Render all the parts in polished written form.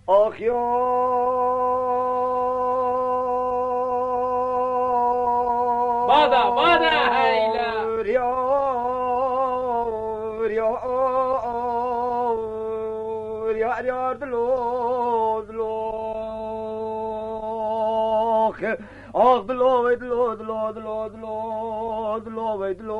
آخ یا بادا هیلا ریا دلو آخ دلو وی دلو وی دلو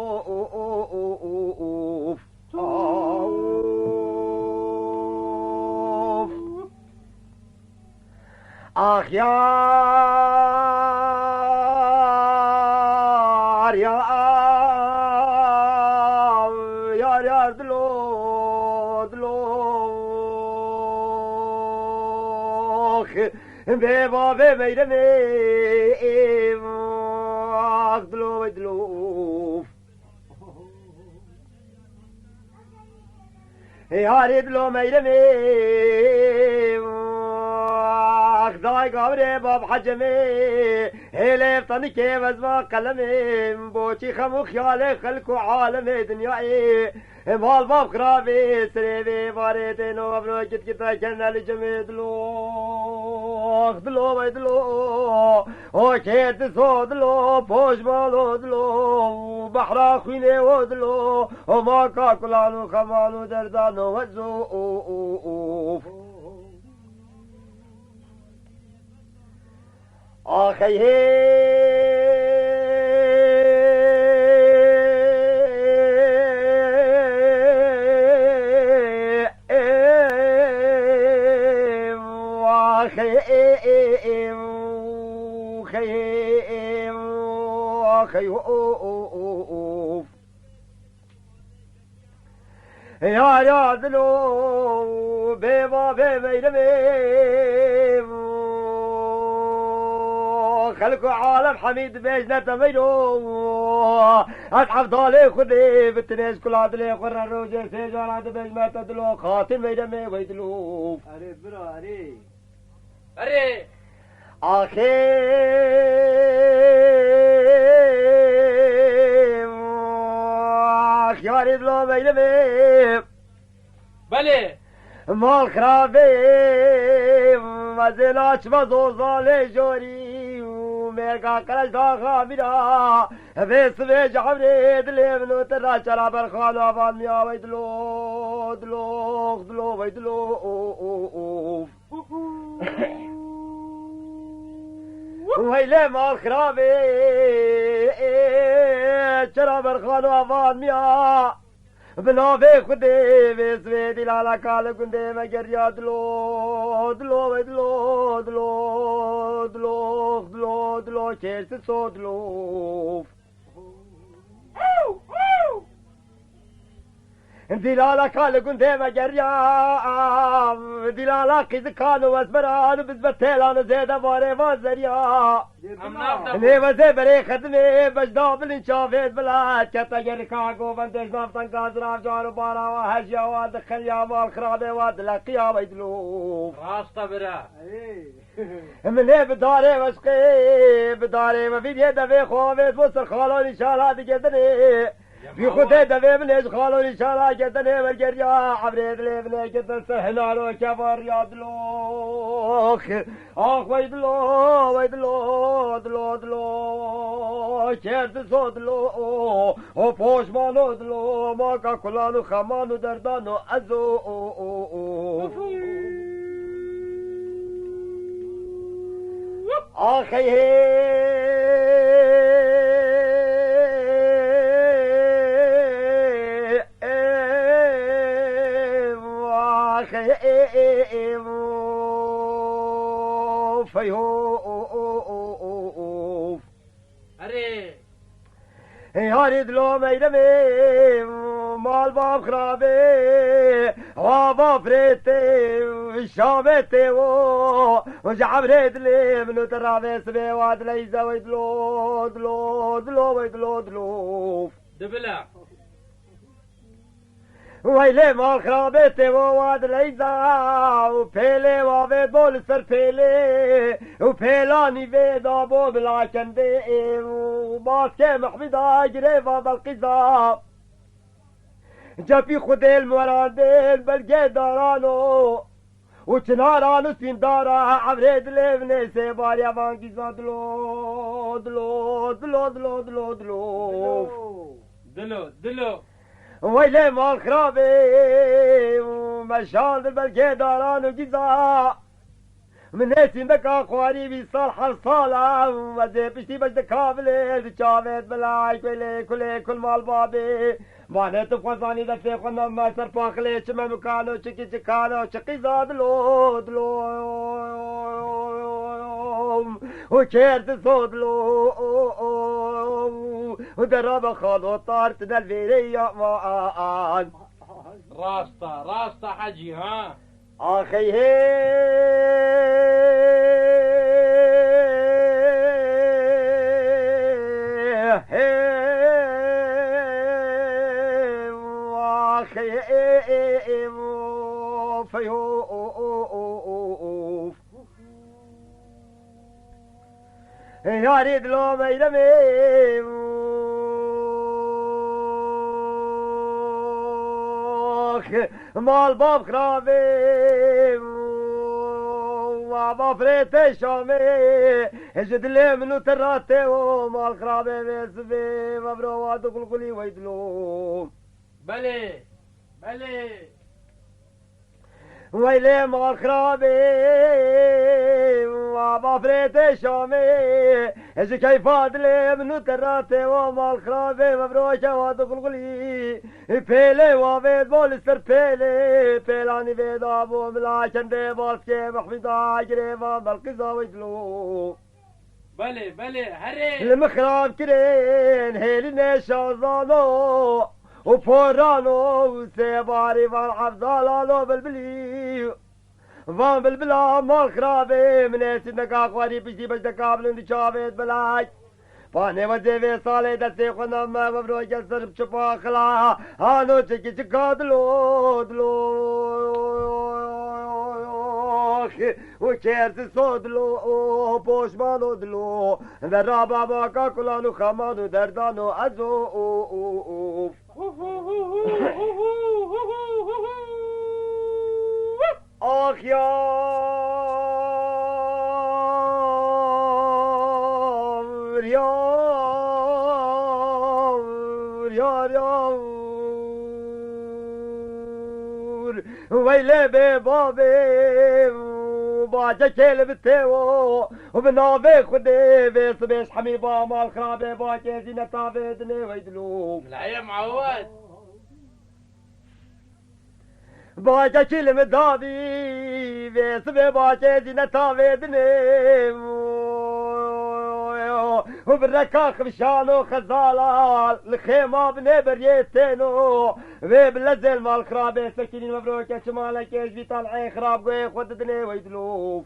آخ یار دلو به بابه میره آخ دلو یاری دلو میره آخ دای گاوره باب حجمه هلف تنی که وزما قلمه بوچی خمو خیال خلق و عالم دنیای مال باب خرابه سریبه باره تینو ابنو کت کتا کنال جمه دلو وی دلو او کت سو دلو پوش بالو دلو بحرا خوینه و دلو او ما کاکلانو خمانو دردانو وزو آخی یا دلو به بابه میرم خلق عالم حميد بيجنا تميلو أصحاب ضالي خذي بالتنيس كل عدلي قرر روجي سيجان عد بيجنا تدلو خاتم ميدمي ويدلو أري برا أري آخي خياري دلو ميدمي بله مال خرابي مزلاش مزوزالي جوري وميرقا قرش داخا منا بس بيج عمري دلي منو ترى شرا برخان وابان ميا ويدلو دلو ويدلو ويلي مال خرابي شرا برخان وابان ميا بنابه خودی ویسوی دیلالا کال کنده مگر یا دلو چیست سو دلو دیلالا کال کنده مگر یا دیلالا قیز کانو اسبران بزبت تیلان زیده باره وازریا نیوزه بری خدمه بجدا بلین شافید بلاد کتا گرکا گوبندش نافتن کازراف جارو بارا و هجیا و دخلیا و الخرابه و دلقیا و ایدلو راستا برا منه بداره وشقی بداره و فید یده خوابید وصل خالانی شالا دیگه دنه في خدي دبي بنيش خالو إن شاء الله جدني والجريا عبريد لي بني جد سهنا له كبر يا دلوخ آخ ويدلو شرط صدلو او پوش مانو دلو ما کا کلانو خمانو دردانو ازو آخی فيهوف أري يارد لو ميدمي مال باب خرابي وباب فريتي شابتي وجعب ريد لي منو ترابي سبي واد ليزا ويدلو دبلا ويلي مال خرابتي وواد ليزا وبيلي وابي بول سر بيلي وبيلاني بيدا بو بلا كندي وباسكي محمدا جريفا بالقزا جابي خدي المرادين بلقي دارانو و چناران و سیندارا عبره دلونه سه باریا وانگیزا دلو دلو دلو دلو دلو دلو دلو دلو ویله مال خرابه مشان دل بلگه داران و گیزا من نسیم دکا خواری بی سال حل سالا و زی پشتی بجد کابله دی چاوید بلای کلی کل مال بابه مانه تو خوزانی دفتی خوندم ما سر پاخله چمه مکانو چکی چکانو چکی زادلو دلو و کرد سودلو و دراب خالو طارت دل ویری یا مان راستا حجي ها آخی فيوف يا دلو ميلمي مال باب خرابي وابا فريتي شامي اجد لي منو تراتي ومال خرابي بيسبي مبروات قلقلي ويدلو بلي ويلي مال خرابي وابا فريتي شامي اجي كيف ادلي منو تراتي ومال خرابي مبروشة وادقلقلي بيلي وابيد بولستر بيلي بيلاني بيد ابو ملاشن دي بالسكي محفظة جريفة بالقزا ويدلو بلي هري المخراب كرين هيلي نشازانو وفورانو وسيباري والعفزالانو بالبلي وان بالبلا مال خرابي من اسنك اخواري بشتي بجدك قابلن دي شافيت بلاي فاني وزيفي صالي دستي خنم مبروك جسر بشفا خلا هانو چكي چكا دلو وكيرت صدلو بوشمانو دلو ذرا بابا كاكلانو خمانو دردانو ازوف آخ یار ویله به بابه باجه کل بته و بنابه خوده بیس بیش حمیبا مال خرابه باجه زینتا بدنه ویدلو لا يا معود باجه کل مدابی بیس بی باجه زینتا بدنه و برکا خمشان و خزالا الخيمة بني بريتينو وبلزل مال خرابي سكينين مبروك شمالك ايش بي طالعين خراب قوي خد دني ويدلوف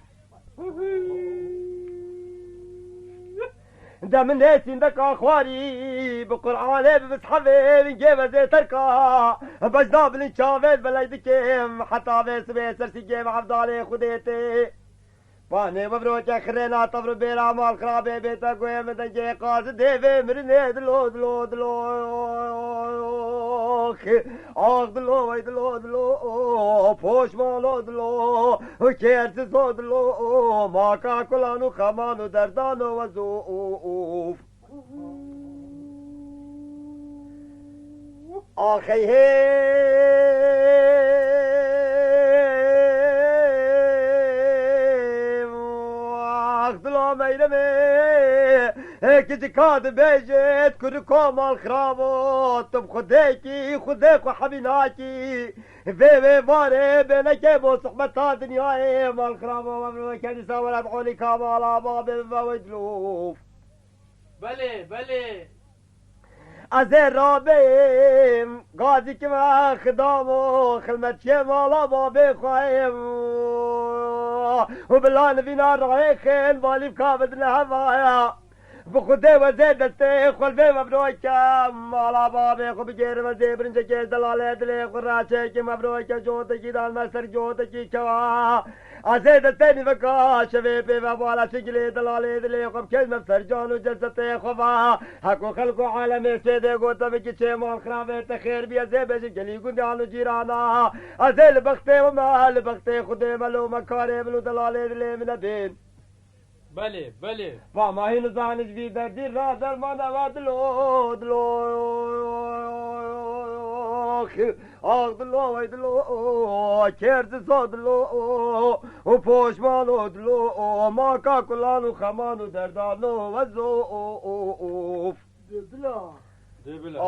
دا من هيسين دك اخواري بقرآن بمصحفي من جيبه زي تركا بجداب لنشافيت بلايدكيم حتى بيس بيس سرسي جيم عفضالي خديتي فاني مبروك خرينا طفر بيرا مال خرابي بيتا قوي مدنجي قاس ديفي مرني دلو دلو دلو آخ دلو وي دلو دلو پوش مالو دلو كيرت زو دلو ماكا كلانو خمانو دردانو وزوف آخي كي كاد بيجت كلكم الخرابات طب خديكي خديك وحبيناكي في باري بينك بو صحبة دنياي مال خرابو ممنوع كان يسوي بعولي كمال باب ويدلوف بلي ازير رابيم قاضي كما خدامو خدمت شمالا بابي خايم وبالله نبينا رايخين بالي بكابد الهوايا بخوده و زیدسته خلبه مبروی کم مالا بابه خو بگیر و زیبرنجه که دلاله دلی خو راچه که مبروی که جوته کی دان مستر جوته کی کوا زیدسته می بکا شوی پی و بالا چگلی دلاله دلی خو بکش مستر جانو جلسته خوا حکو خلقو عالم سیده گوتا بکی چه مال خرابه تخیر بیا زیبه جگلی گندانو جیرانا ازیل بخته و مال بخته خوده ملو مکاره بلو دلاله دلی من بین بله بله و ما هی نزانش بی دردی را درمان و دلو دلو آخ دلو وی دلو کرد سا دلو و پوشمانو دلو ما کا کلانو خمانو دردانو و زوف دبلا دبلا